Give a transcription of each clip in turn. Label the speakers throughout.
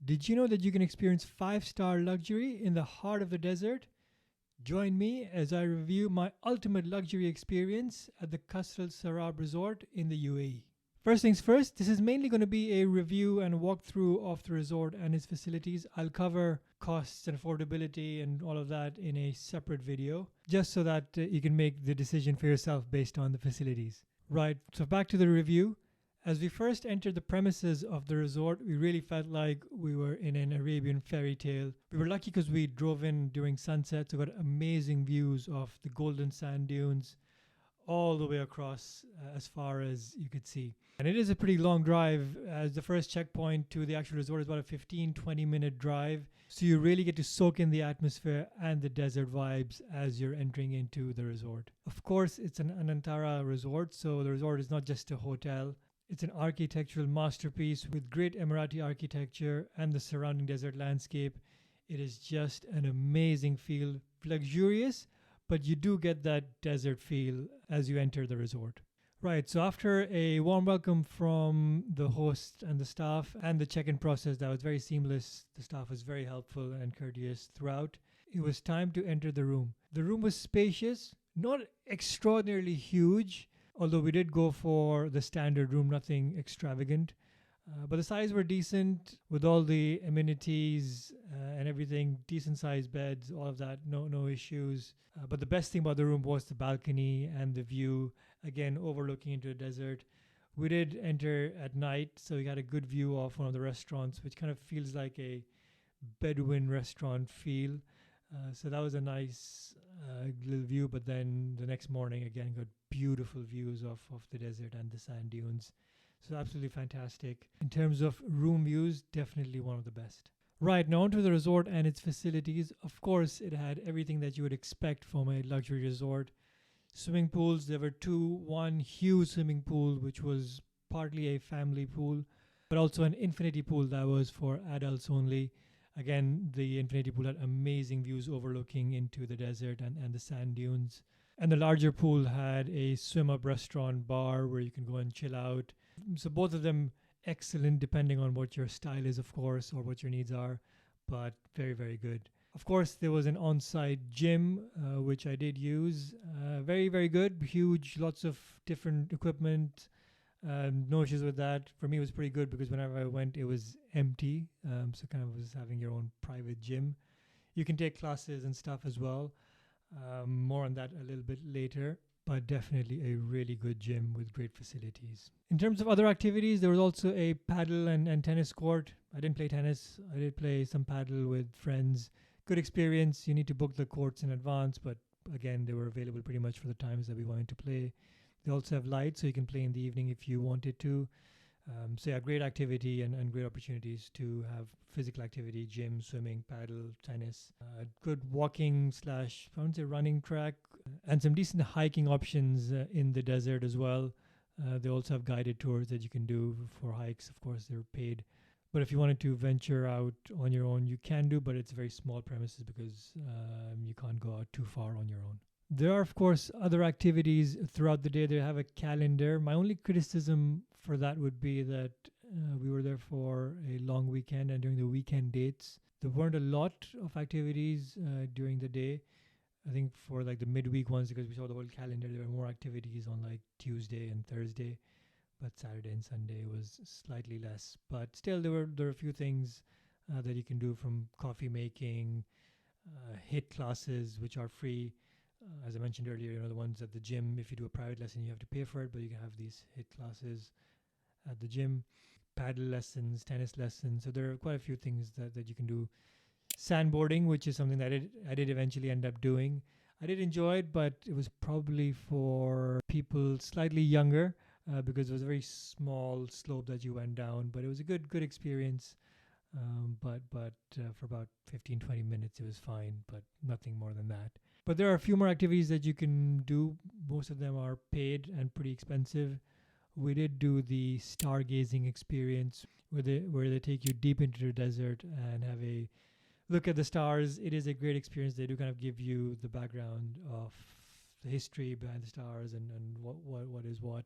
Speaker 1: Did you know that you can experience 5-star luxury in the heart of the desert? Join me as I review my ultimate luxury experience at the Qasr Al Sarab Resort in the UAE. First things first, this is mainly going to be a review and walkthrough of the resort and its facilities. I'll cover costs and affordability and all of that in a separate video, just so that you can make the decision for yourself based on the facilities. Right, so back to the review. As we first entered the premises of the resort, we really felt like we were in an Arabian fairy tale. We were lucky because we drove in during sunset, so got amazing views of the golden sand dunes all the way across as far as you could see. And it is a pretty long drive, as the first checkpoint to the actual resort is about a 15-20 minute drive. So you really get to soak in the atmosphere and the desert vibes as you're entering into the resort. Of course, it's an Anantara resort, so the resort is not just a hotel. It's an architectural masterpiece with great Emirati architecture and the surrounding desert landscape. It is just an amazing feel, luxurious, but you do get that desert feel as you enter the resort. Right, so after a warm welcome from the host and the staff and the check-in process that was very seamless, the staff was very helpful and courteous throughout, it was time to enter the room. The room was spacious, not extraordinarily huge, although we did go for the standard room, nothing extravagant. But the size were decent with all the amenities and everything, decent sized beds, all of that, no issues. But the best thing about the room was the balcony and the view, again, overlooking into the desert. We did enter at night, so we got a good view of one of the restaurants, which kind of feels like a Bedouin restaurant feel. So that was a nice little view, but then the next morning, again, got beautiful views of the desert and the sand dunes. So absolutely fantastic. In terms of room views, definitely one of the best. Right, now onto the resort and its facilities. Of course, it had everything that you would expect from a luxury resort. Swimming pools, there were two. One huge swimming pool, which was partly a family pool, but also an infinity pool that was for adults only. Again, the infinity pool had amazing views overlooking into the desert and the sand dunes. And the larger pool had a swim-up restaurant bar where you can go and chill out. So both of them excellent depending on what your style is, of course, or what your needs are, but very, very good. Of course, there was an on-site gym, which I did use. Very, very good, huge, lots of different equipment. No issues with that. For me, it was pretty good because whenever I went, it was empty. So kind of was having your own private gym. You can take classes and stuff as well. More on that a little bit later, but definitely a really good gym with great facilities. In terms of other activities, there was also a paddle and tennis court. I didn't play tennis. I did play some paddle with friends. Good experience. You need to book the courts in advance, but again, they were available pretty much for the times that we wanted to play. They also have lights, so you can play in the evening if you wanted to. So yeah, great activity and great opportunities to have physical activity, gym, swimming, paddle, tennis. Good walking / I wouldn't say running track, and some decent hiking options in the desert as well. They also have guided tours that you can do for hikes. Of course, they're paid. But if you wanted to venture out on your own, you can do, but it's a very small premises because you can't go out too far on your own. There are, of course, other activities throughout the day. They have a calendar. My only criticism for that would be that we were there for a long weekend, and during the weekend dates, there weren't a lot of activities during the day. I think for like the midweek ones, because we saw the whole calendar, there were more activities on like Tuesday and Thursday, but Saturday and Sunday was slightly less. But still, there were a few things that you can do, from coffee making, HIIT classes, which are free. As I mentioned earlier, the ones at the gym, if you do a private lesson, you have to pay for it, but you can have these HIIT classes at the gym, paddle lessons, tennis lessons. So there are quite a few things that you can do. Sandboarding, which is something that I did eventually end up doing. I did enjoy it, but it was probably for people slightly younger because it was a very small slope that you went down, but it was a good experience. But for about 15-20 minutes, it was fine, but nothing more than that. But there are a few more activities that you can do. Most of them are paid and pretty expensive. We did do the stargazing experience where they take you deep into the desert and have a look at the stars. It is a great experience. They do kind of give you the background of the history behind the stars and what is what.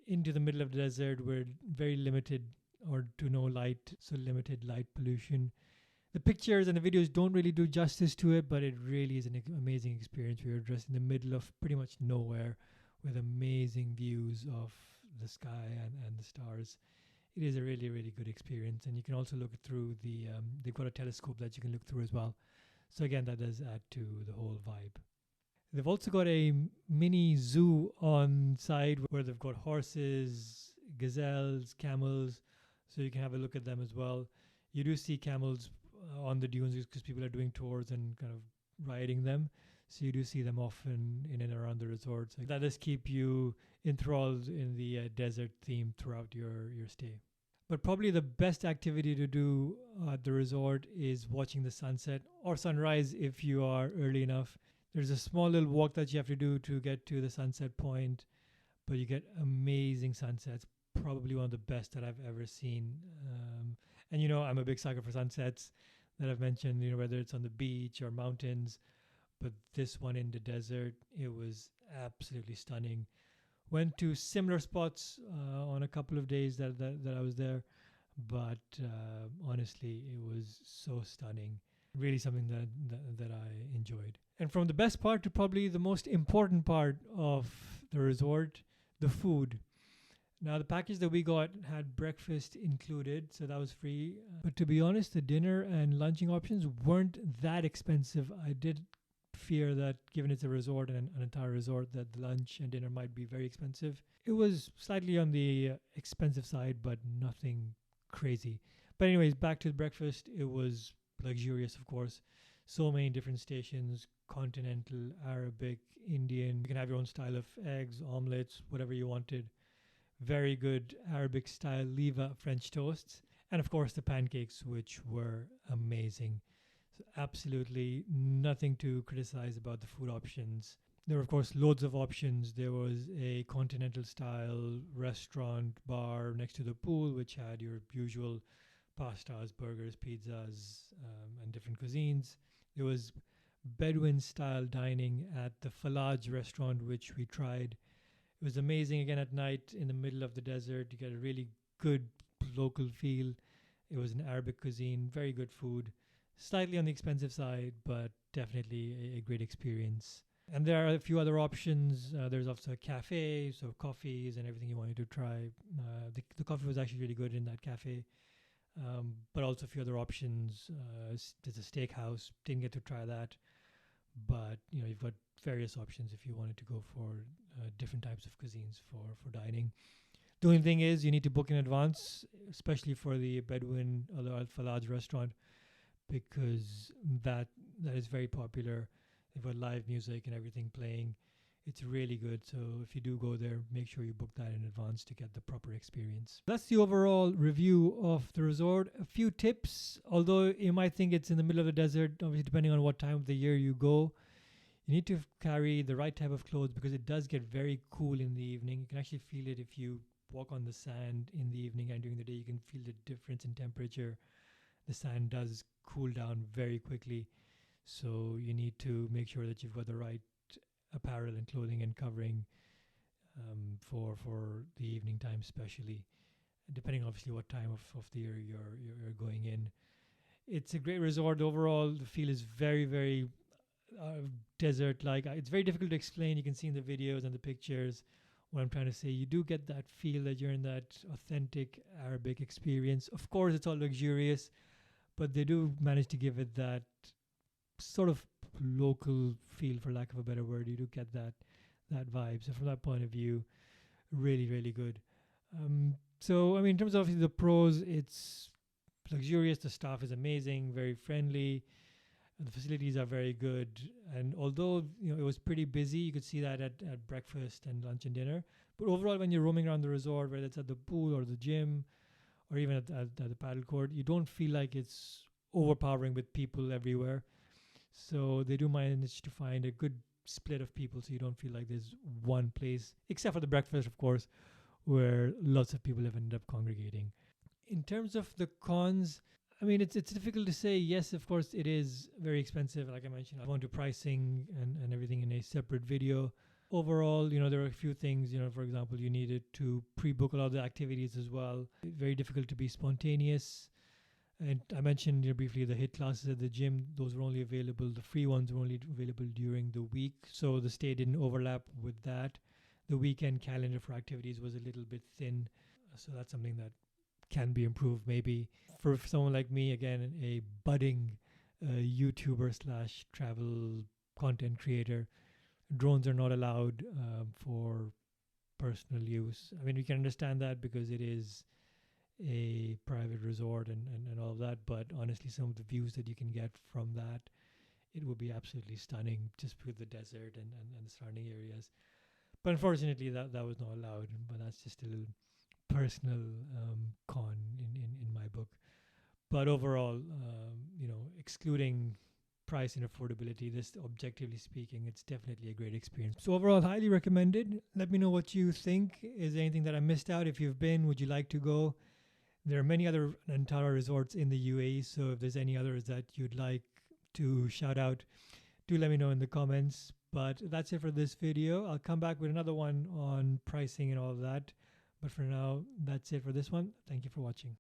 Speaker 1: Into the middle of the desert, where very limited or to no light, so limited light pollution. The pictures and the videos don't really do justice to it, but it really is an amazing experience. We were just in the middle of pretty much nowhere with amazing views of the sky and the stars. It is a really, really good experience. And you can also look through they've got a telescope that you can look through as well. So again, that does add to the whole vibe. They've also got a mini zoo on side where they've got horses, gazelles, camels, so you can have a look at them as well. You do see camels on the dunes because people are doing tours and kind of riding them. So you do see them often in and around the resort. So that does keep you enthralled in the desert theme throughout your stay. But probably the best activity to do at the resort is watching the sunset or sunrise if you are early enough. There's a small little walk that you have to do to get to the sunset point, but you get amazing sunsets. Probably one of the best that I've ever seen. And I'm a big sucker for sunsets that I've mentioned, whether it's on the beach or mountains. But this one in the desert, it was absolutely stunning. Went to similar spots on a couple of days that I was there, but honestly, it was so stunning. Really something that I enjoyed. And from the best part to probably the most important part of the resort, the food. Now, the package that we got had breakfast included, so that was free. But to be honest, the dinner and lunching options weren't that expensive. I did fear that, given it's a resort and an entire resort, that the lunch and dinner might be very expensive. It was slightly on the expensive side, but nothing crazy. But anyways, back to the breakfast. It was luxurious, of course. So many different stations: continental, Arabic, Indian. You can have your own style of eggs, omelets, whatever you wanted. Very good Arabic style leva French toasts, and of course the pancakes, which were amazing. So absolutely nothing to criticize about the food options. There were of course loads of options. There was a continental style restaurant bar next to the pool, which had your usual pastas, burgers, pizzas, and different cuisines. There was Bedouin style dining at the Falaj restaurant, which we tried. It was amazing. Again, at night in the middle of the desert, you get a really good local feel. It was an Arabic cuisine, very good food, slightly on the expensive side, but definitely a great experience. And there are a few other options. There's also a cafe, so coffees and everything you wanted to try. The coffee was actually really good in that cafe, but also a few other options. There's a steakhouse. Didn't get to try that, but you've got various options if you wanted to go for different types of cuisines for dining. The only thing is you need to book in advance, especially for the Bedouin or the Al Falaj restaurant, because that is very popular. They've got live music and everything playing. It's really good. So if you do go there, make sure you book that in advance to get the proper experience. That's the overall review of the resort. A few tips, although you might think it's in the middle of the desert, obviously depending on what time of the year you go, you need to carry the right type of clothes because it does get very cool in the evening. You can actually feel it if you walk on the sand in the evening, and during the day you can feel the difference in temperature. The sand does cool down very quickly. So you need to make sure that you've got the right apparel and clothing and covering for the evening time, especially depending obviously what time of the year you're going in. It's a great resort overall. The feel is very, very desert like. It's very difficult to explain. You can see in the videos and the pictures what I'm trying to say. You do get that feel that you're in that authentic Arabic experience. Of course it's all luxurious, but they do manage to give it that sort of local feel, for lack of a better word. You do get that vibe. So from that point of view, really, really good. So I mean, in terms of the pros, it's luxurious. The staff is amazing, very friendly. The facilities are very good. And although it was pretty busy, you could see that at breakfast and lunch and dinner. But overall, when you're roaming around the resort, whether it's at the pool or the gym or even at the paddle court, you don't feel like it's overpowering with people everywhere. So they do manage to find a good split of people, so you don't feel like there's one place, except for the breakfast, of course, where lots of people have ended up congregating. In terms of the cons, I mean, it's difficult to say. Yes, of course, it is very expensive. Like I mentioned, I'll go into pricing and everything in a separate video. Overall, there are a few things, for example, you needed to pre-book a lot of the activities as well. Very difficult to be spontaneous. And I mentioned briefly the hit classes at the gym. Those were only available. The free ones were only available during the week, so the stay didn't overlap with that. The weekend calendar for activities was a little bit thin, so that's something that can be improved maybe. For someone like me, again, a budding YouTuber slash travel content creator, drones are not allowed for personal use. I mean, we can understand that because it is a private resort and all of that, but honestly, some of the views that you can get from that, it would be absolutely stunning just with the desert and the surrounding areas. But unfortunately, that was not allowed, but that's just a little personal con in my book. But overall, excluding price and affordability, this objectively speaking, it's definitely a great experience. So overall, highly recommended. Let me know what you think. Is there anything that I missed out? If you've been, would you like to go? There are many other Anantara resorts in the UAE, so if there's any others that you'd like to shout out, do let me know in the comments. But that's it for this video. I'll come back with another one on pricing and all of that. But for now, that's it for this one. Thank you for watching.